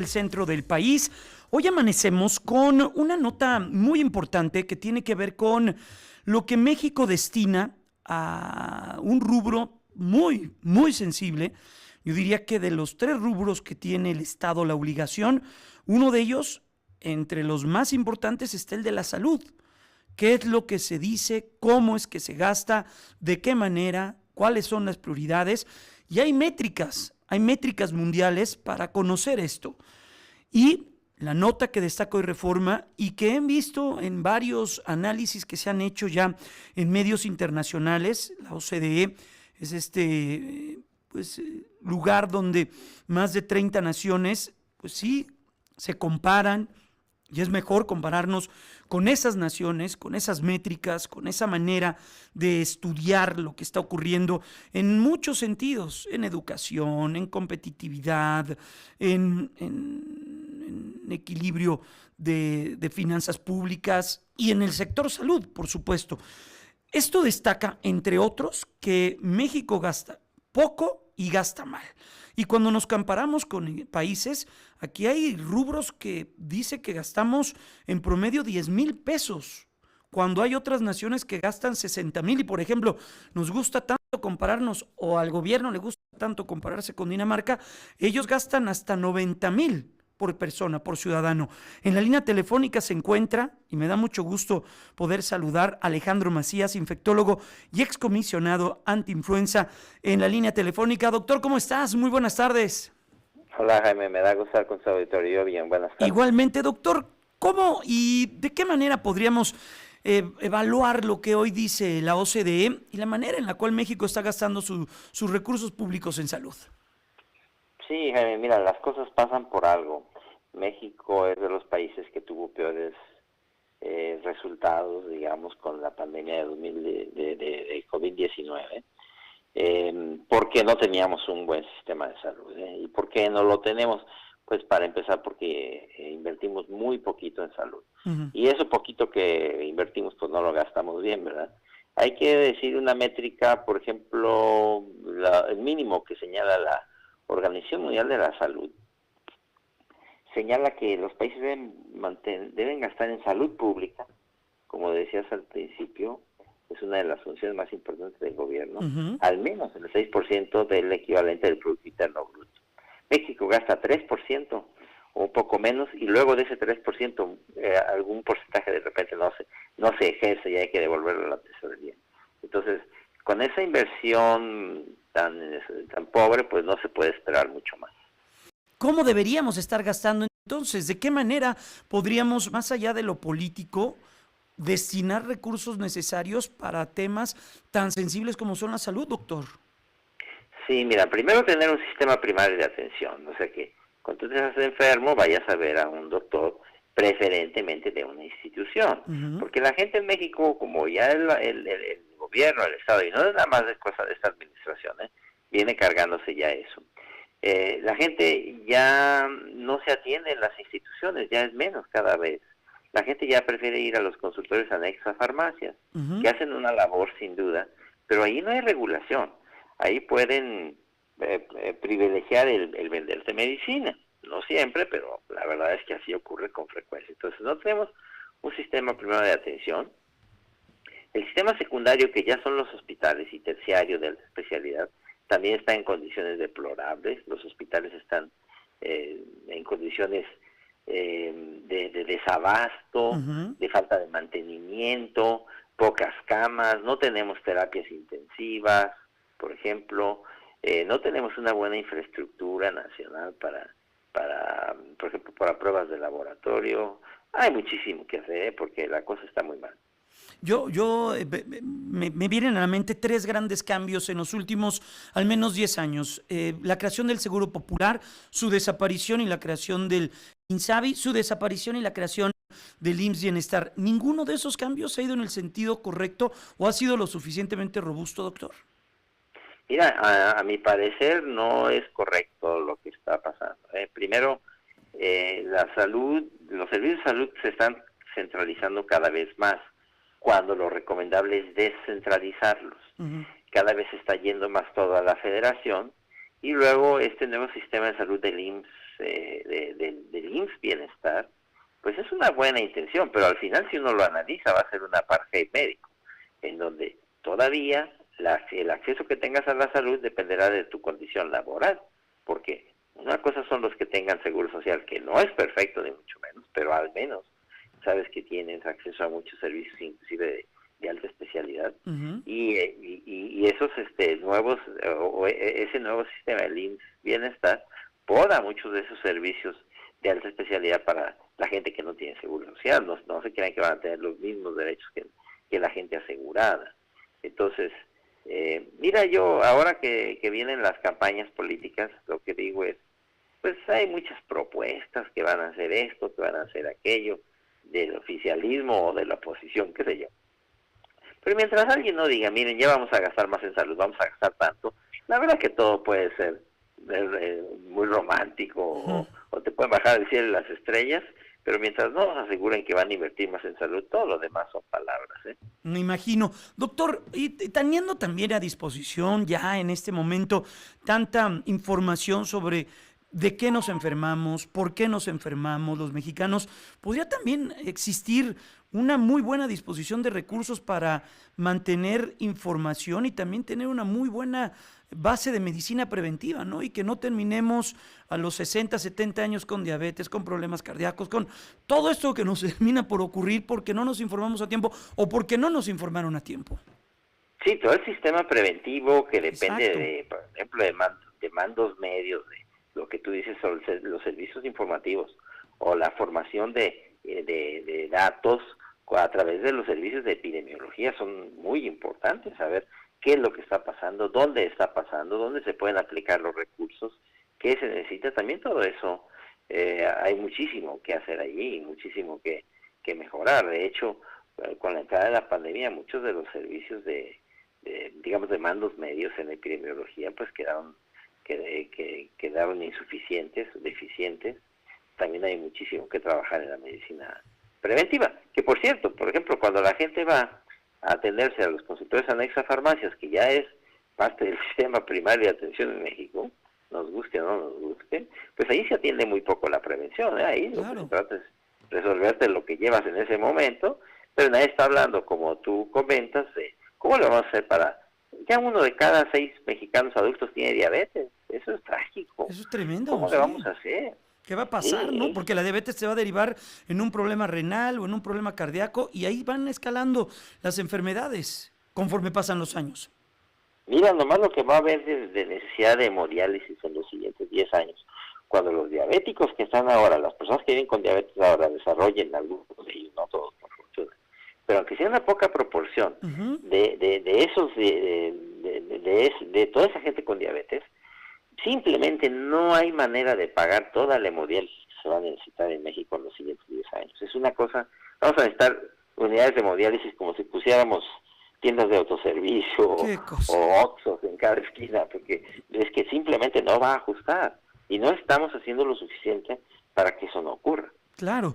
el centro del país. Hoy amanecemos con una nota muy importante que tiene que ver con lo que México destina a un rubro muy sensible. Yo diría que de los tres rubros que tiene el Estado la obligación, uno de ellos, entre los más importantes, está el de la salud. ¿Qué es lo que se dice? ¿Cómo es que se gasta? ¿De qué manera? ¿Cuáles son las prioridades? Y hay métricas mundiales para conocer esto. Y la nota que destaca hoy Reforma y que he visto en varios análisis que se han hecho ya en medios internacionales, la OCDE es lugar donde más de 30 naciones, pues sí, se comparan, y es mejor compararnos con esas naciones, con esas métricas, con esa manera de estudiar lo que está ocurriendo en muchos sentidos, en educación, en competitividad, en equilibrio de finanzas públicas y en el sector salud, por supuesto. Esto destaca, entre otros, que México gasta poco y gasta mal. Y cuando nos comparamos con países, aquí hay rubros que dice que gastamos en promedio 10,000 pesos, cuando hay otras naciones que gastan 60,000. Y por ejemplo, nos gusta tanto compararnos, o al gobierno le gusta tanto compararse con Dinamarca, ellos gastan hasta 90,000 por persona, por ciudadano. En la línea telefónica se encuentra, y me da mucho gusto poder saludar a Alejandro Macías, infectólogo y excomisionado antiinfluenza, en la línea telefónica. Doctor, ¿cómo estás? Muy buenas tardes. Hola Jaime, me da gusto estar con su auditorio. Bien, buenas tardes. Igualmente, doctor, ¿cómo y de qué manera podríamos evaluar lo que hoy dice la OCDE y la manera en la cual México está gastando sus recursos públicos en salud? Sí, Jaime, mira, las cosas pasan por algo. México es de los países que tuvo peores resultados, digamos, con la pandemia de COVID-19, porque no teníamos un buen sistema de salud. ¿Y por qué no lo tenemos? Pues para empezar, porque invertimos muy poquito en salud. Y eso poquito que invertimos, pues no lo gastamos bien, ¿verdad? Hay que decir una métrica, por ejemplo, el mínimo que señala la Organización Mundial de la Salud, señala que los países deben gastar en salud pública, como decías al principio, es una de las funciones más importantes del gobierno, al menos el 6% del equivalente del Producto Interno Bruto. México gasta 3% o un poco menos, y luego de ese 3%, algún porcentaje de repente no se ejerce y hay que devolverlo a la tesorería. Entonces, con esa inversión tan pobre, pues no se puede esperar mucho más. ¿Cómo deberíamos estar gastando entonces? ¿De qué manera podríamos, más allá de lo político, destinar recursos necesarios para temas tan sensibles como son la salud, doctor? Sí, mira, primero tener un sistema primario de atención, o sea que cuando tú estés enfermo vayas a ver a un doctor, preferentemente de una institución, porque la gente en México, como ya el gobierno, el Estado, y no es nada más de cosa de esta administración, viene cargándose ya eso. La gente ya no se atiende en las instituciones, ya es menos cada vez. La gente ya prefiere ir a los consultorios anexos a farmacias, que hacen una labor sin duda, pero ahí no hay regulación. Ahí pueden privilegiar el venderte medicina. No siempre, pero la verdad es que así ocurre con frecuencia. Entonces no tenemos un sistema primero de atención. El sistema secundario, que ya son los hospitales, y terciario de la especialidad, también está en condiciones deplorables. Los hospitales están en condiciones de desabasto, de falta de mantenimiento, pocas camas, no tenemos terapias intensivas, por ejemplo, no tenemos una buena infraestructura nacional por ejemplo, para pruebas de laboratorio. Hay muchísimo que hacer, porque la cosa está muy mal. Me vienen a la mente tres grandes cambios en los últimos al menos 10 años. La creación del Seguro Popular, su desaparición y la creación del INSABI, su desaparición y la creación del IMSS Bienestar. ¿Ninguno de esos cambios ha ido en el sentido correcto o ha sido lo suficientemente robusto, doctor? Mira, a mi parecer no es correcto lo que está pasando. Primero, la salud, los servicios de salud se están centralizando cada vez más, cuando lo recomendable es descentralizarlos. Cada vez se está yendo más todo a la federación, y luego este nuevo sistema de salud del IMSS del IMSS Bienestar, pues es una buena intención, pero al final si uno lo analiza va a ser un apartheid médico, en donde todavía el acceso que tengas a la salud dependerá de tu condición laboral, porque una cosa son los que tengan seguro social, que no es perfecto ni mucho menos, pero al menos sabes que tienes acceso a muchos servicios, inclusive de alta especialidad, Uh-huh. y esos nuevos, ese nuevo sistema del IMSS Bienestar poda muchos de esos servicios de alta especialidad para la gente que no tiene seguro social. No se crean que van a tener los mismos derechos que la gente asegurada. Entonces, mira, yo ahora que vienen las campañas políticas, lo que digo es, pues hay muchas propuestas que van a hacer esto, que van a hacer aquello, del oficialismo o de la oposición, qué sé yo. Pero mientras alguien no diga, miren, ya vamos a gastar más en salud, vamos a gastar tanto, la verdad que todo puede ser muy romántico, o te pueden bajar del cielo y las estrellas, pero mientras no nos aseguren que van a invertir más en salud, todo lo demás son palabras, ¿eh? Me imagino. Doctor, y teniendo también a disposición ya en este momento tanta información sobre de qué nos enfermamos, por qué nos enfermamos los mexicanos, podría también existir una muy buena disposición de recursos para mantener información y también tener una muy buena base de medicina preventiva, ¿no? Y que no terminemos a los 60, 70 años con diabetes, con problemas cardíacos, con todo esto que nos termina por ocurrir porque no nos informamos a tiempo o porque no nos informaron a tiempo. Sí, todo el sistema preventivo que depende Exacto. de, por ejemplo, de mandos medios, de lo que tú dices sobre los servicios informativos o la formación de datos a través de los servicios de epidemiología son muy importantes. Saber qué es lo que está pasando, dónde se pueden aplicar los recursos, qué se necesita. También todo eso, hay muchísimo que hacer allí y muchísimo que mejorar. De hecho, con la entrada de la pandemia, muchos de los servicios digamos, de mandos medios en la epidemiología, pues quedaron insuficientes, deficientes. También hay muchísimo que trabajar en la medicina preventiva, que por cierto, por ejemplo, cuando la gente va a atenderse a los consultorios anexos a farmacias, que ya es parte del sistema primario de atención en México, nos guste o no nos guste, pues ahí se atiende muy poco la prevención, ¿eh? Ahí lo que se Claro. trata es resolverte lo que llevas en ese momento, pero nadie está hablando, como tú comentas, de cómo lo vamos a hacer para... Ya 1 de cada 6 mexicanos adultos tiene diabetes, eso es trágico. Eso es tremendo, ¿Cómo le sí. vamos a hacer? ¿Qué va a pasar, no? Sí, Porque la diabetes se va a derivar en un problema renal o en un problema cardíaco y ahí van escalando las enfermedades conforme pasan los años. mira, nomás lo que va a haber de necesidad de hemodiálisis en los siguientes 10 años. Cuando los diabéticos que están ahora, las personas que viven con diabetes ahora, desarrollen algunos de ellos, no todos, por fortuna, pero aunque sea una poca proporción Uh-huh. de toda esa gente con diabetes, simplemente no hay manera de pagar toda la hemodiálisis que se va a necesitar en México en los siguientes 10 años. Es una cosa, vamos a necesitar unidades de hemodiálisis como si pusiéramos tiendas de autoservicio Qué cosa. o Oxxos en cada esquina, porque es que simplemente no va a ajustar y no estamos haciendo lo suficiente para que eso no ocurra. Claro.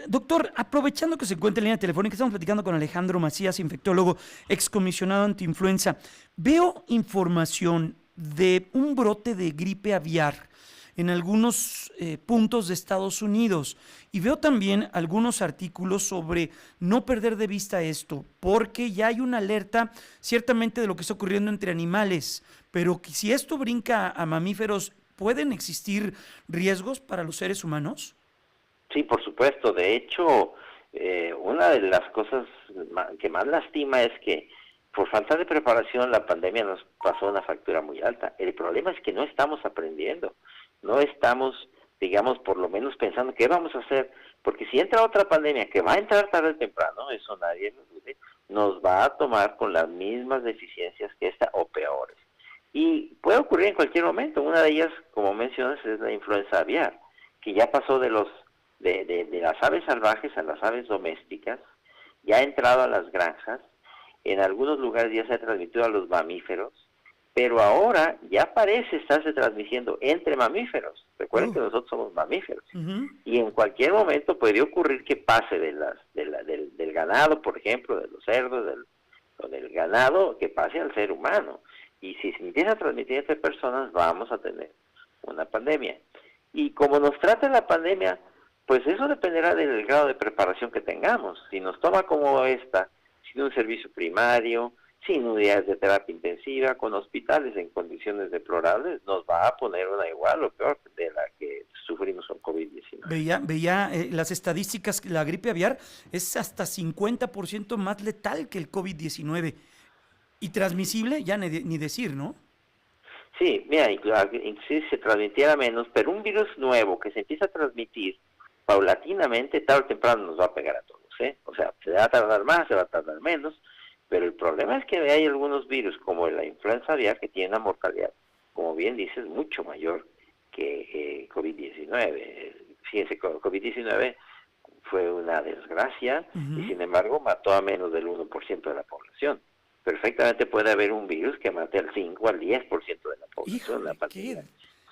Doctor, aprovechando que se encuentra en línea telefónica, estamos platicando con Alejandro Macías, infectólogo, excomisionado antiinfluenza. Veo información de un brote de gripe aviar en algunos puntos de Estados Unidos y veo también algunos artículos sobre no perder de vista esto, porque ya hay una alerta ciertamente de lo que está ocurriendo entre animales, pero que si esto brinca a mamíferos, ¿pueden existir riesgos para los seres humanos? Sí, por supuesto. De hecho, una de las cosas que más lastima es que por falta de preparación la pandemia nos pasó una factura muy alta. El problema es que no estamos aprendiendo, no estamos, digamos, por lo menos pensando qué vamos a hacer, porque si entra otra pandemia que va a entrar tarde o temprano, eso nadie lo dude, nos va a tomar con las mismas deficiencias que esta o peores. Y puede ocurrir en cualquier momento. Una de ellas, como mencionas, es la influenza aviar, que ya pasó de las aves salvajes a las aves domésticas, ya ha entrado a las granjas, en algunos lugares ya se ha transmitido a los mamíferos, pero ahora ya parece estarse transmitiendo entre mamíferos. Recuerden que nosotros somos mamíferos. Uh-huh. Y en cualquier momento puede ocurrir que pase del ganado, por ejemplo, de los cerdos, o del ganado, que pase al ser humano. Y si se empieza a transmitir entre personas, vamos a tener una pandemia. Y como nos trata la pandemia, pues eso dependerá del grado de preparación que tengamos. Si nos toma como esta, sin un servicio primario, sin unidades de terapia intensiva, con hospitales en condiciones deplorables, nos va a poner una igual o peor de la que sufrimos con COVID-19. Veía las estadísticas, la gripe aviar es hasta 50% más letal que el COVID-19 y transmisible, ya ni decir, ¿no? Sí, mira, inclusive se transmitiera menos, pero un virus nuevo que se empieza a transmitir paulatinamente, tarde o temprano nos va a pegar a todos, ¿eh? O sea, se va a tardar más, se va a tardar menos, pero el problema es que hay algunos virus, como la influenza aviar, que tienen una mortalidad, como bien dices, mucho mayor que COVID-19. Fíjense, COVID-19 fue una desgracia y sin embargo mató a menos del 1% de la población. Perfectamente puede haber un virus que mate al 5 al 10% de la población. Híjole, la pandemia.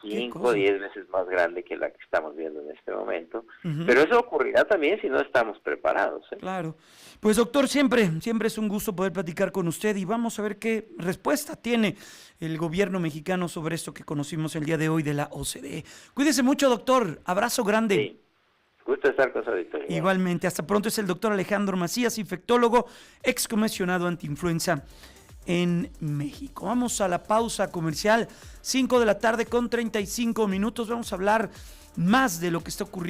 5 cosa. o 10 veces más grande que la que estamos viendo en este momento. Pero eso ocurrirá también si no estamos preparados, ¿eh? Claro. Pues doctor, siempre es un gusto poder platicar con usted y vamos a ver qué respuesta tiene el gobierno mexicano sobre esto que conocimos el día de hoy de la OCDE. Cuídese mucho, doctor. Abrazo grande. Sí. Gusto estar con su auditorio. Igualmente, hasta pronto. Es el doctor Alejandro Macías, infectólogo, excomisionado antiinfluenza en México. Vamos a la pausa comercial, 5 de la tarde con 35 minutos. Vamos a hablar más de lo que está ocurriendo